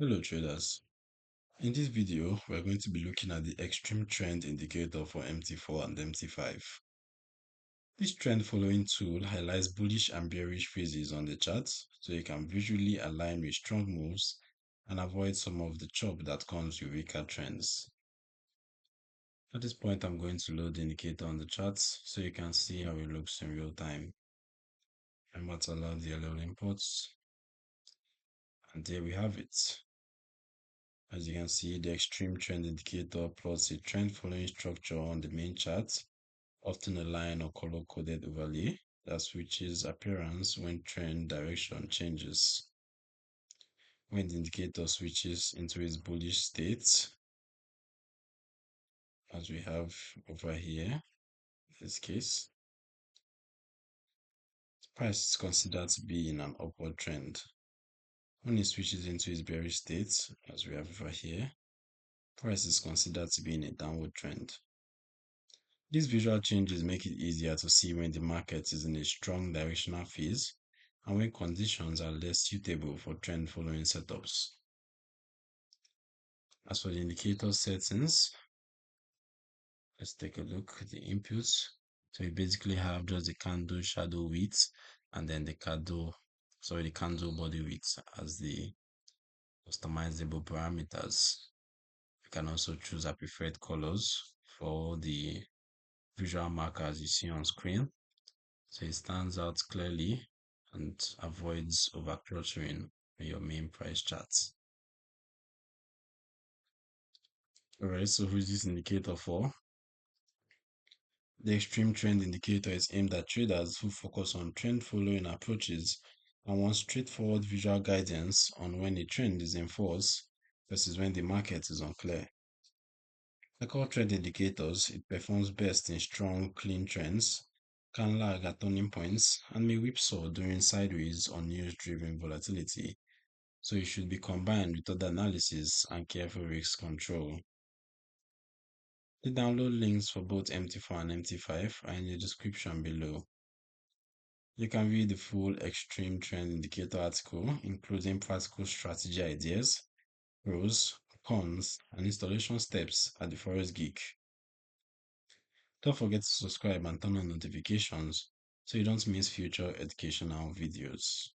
Hello traders. In this video, we're going to be looking at the Xtreme Trend Indicator for MT4 and MT5. This trend following tool highlights bullish and bearish phases on the chart so you can visually align with strong moves and avoid some of the chop that comes with weaker trends. At this point, I'm going to load the indicator on the charts so you can see how it looks in real time. Remember to allow the yellow inputs. And there we have it. As you can see, the Xtreme Trend Indicator plots a trend following structure on the main chart, often a line or color-coded overlay that switches appearance when trend direction changes. When the indicator switches into its bullish state, as we have over here, in this case, the price is considered to be in an upward trend. When it switches into its bearish state, as we have over here, price is considered to be in a downward trend. These visual changes make it easier to see when the market is in a strong directional phase and when conditions are less suitable for trend following setups. As for the indicator settings, let's take a look at the inputs. So we basically have just the candle shadow width and then the candle body width as the customizable parameters. You can also choose our preferred colors for the visual markers you see on screen. So it stands out clearly and avoids overcluttering in your main price charts. Alright, so who's this indicator for? The Xtreme Trend Indicator is aimed at traders who focus on trend following approaches and want straightforward visual guidance on when a trend is in force versus when the market is unclear. Like all trend indicators, it performs best in strong, clean trends, can lag at turning points, and may whipsaw during sideways or news-driven volatility. So it should be combined with other analysis and careful risk control. The download links for both MT4 and MT5 are in the description below. You can read the full Xtreme Trend Indicator article, including practical strategy ideas, pros, cons, and installation steps at the Forex Geek. Don't forget to subscribe and turn on notifications so you don't miss future educational videos.